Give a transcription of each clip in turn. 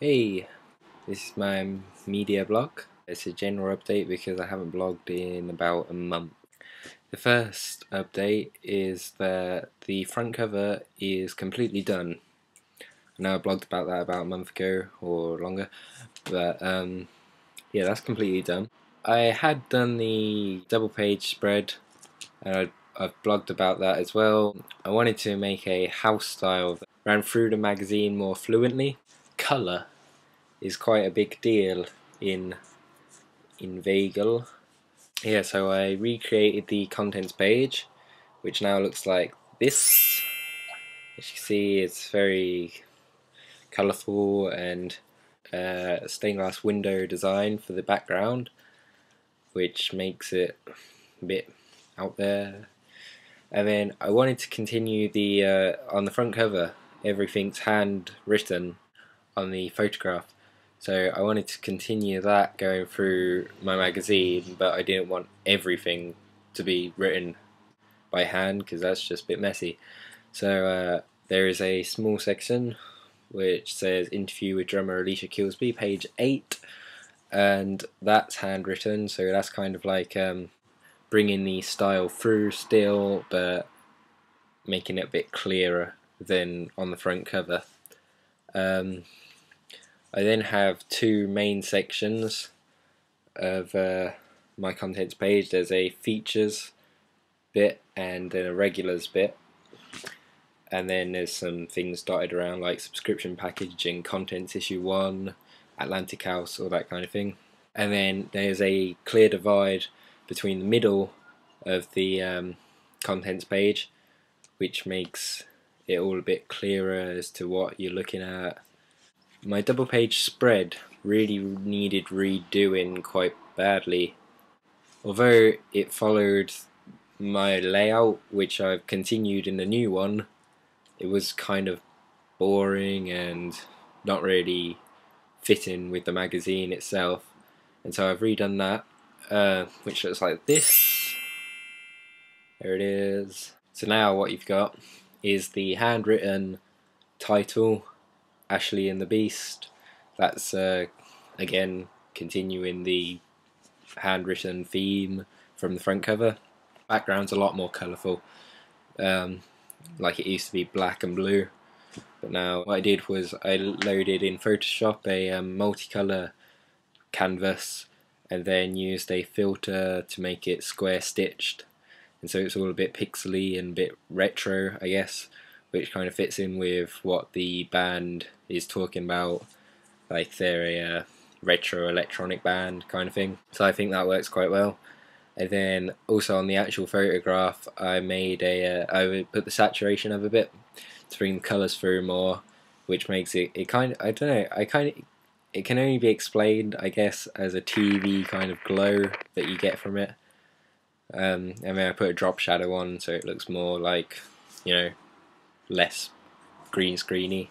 Hey, this is my media blog. It's a general update because I haven't blogged in about a month. The first update is that the front cover is completely done. I know I blogged about that about a month ago or longer, but yeah, that's completely done. I had done the double page spread and I've blogged about that as well. I wanted to make a house style that ran through the magazine more fluently. Colour is quite a big deal in Inveigle. Yeah, so I recreated the contents page, which now looks like this. As you can see, it's very colourful and stained glass window design for the background, which makes it a bit out there. And then I wanted to continue the on the front cover, everything's handwritten on the photograph. So I wanted to continue that going through my magazine, but I didn't want everything to be written by hand because that's just a bit messy. So there is a small section which says interview with drummer Alicia Kilsby, page 8, and that's handwritten, so that's kind of like bringing the style through still, but making it a bit clearer than on the front cover. I then have two main sections of my contents page. There's a features bit and then a regulars bit, and then there's some things dotted around like subscription package and contents issue 1, Atlantic House, all that kind of thing. And then there's a clear divide between the middle of the contents page, which makes it all a bit clearer as to what you're looking at. My double page spread really needed redoing quite badly. Although it followed my layout, which I've continued in the new one, it was kind of boring and not really fitting with the magazine itself. And so I've redone that, which looks like this. There it is. So now what you've got is the handwritten title, Ashley and the Beast. That's again continuing the handwritten theme from the front cover. Background's a lot more colourful, like it used to be black and blue, but now what I did was I loaded in Photoshop a multicolour canvas and then used a filter to make it square stitched, and so it's all a bit pixely and a bit retro, I guess, which kind of fits in with what the band is talking about, like they're a retro electronic band kind of thing. So I think that works quite well. And then also on the actual photograph, I made I put the saturation up a bit to bring the colours through more, which makes it kind of, I don't know, it can only be explained, I guess, as a TV kind of glow that you get from it. And then I put a drop shadow on so it looks more like, you know, less green screeny.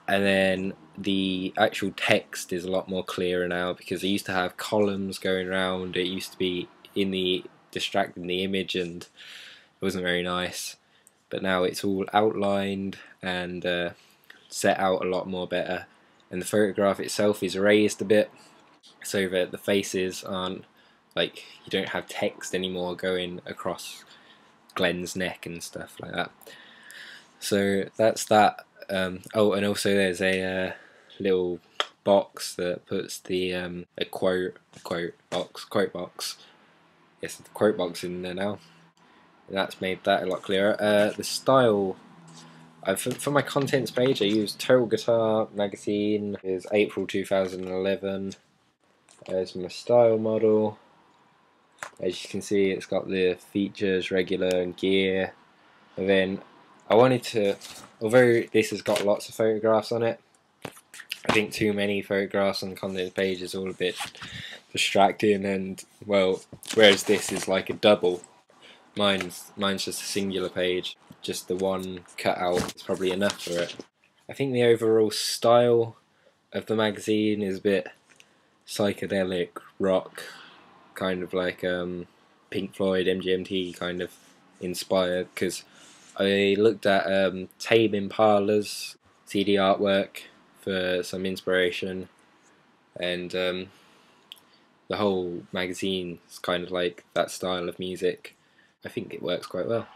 And then the actual text is a lot more clearer now because I used to have columns going around. It used to be in the distracting the image and it wasn't very nice, but now it's all outlined and set out a lot more better, and the photograph itself is raised a bit so that the faces aren't like, you don't have text anymore going across Glenn's neck and stuff like that. So that's that. Oh, and also there's a little box that puts the a quote box. Yes, the quote box in there now. And that's made that a lot clearer. The style, for my contents page, I used Total Guitar magazine. It's April 2011. There's my style model. As you can see, it's got the features, regular and gear. And then I wanted to, although this has got lots of photographs on it, I think too many photographs on the content page is all a bit distracting, and well, whereas this is like a double, mine's just a singular page, just the one cut out is probably enough for it. I think the overall style of the magazine is a bit psychedelic rock, kind of like Pink Floyd, MGMT kind of inspired, because I looked at Tame Impala's CD artwork for some inspiration, and the whole magazine is kind of like that style of music. I think it works quite well.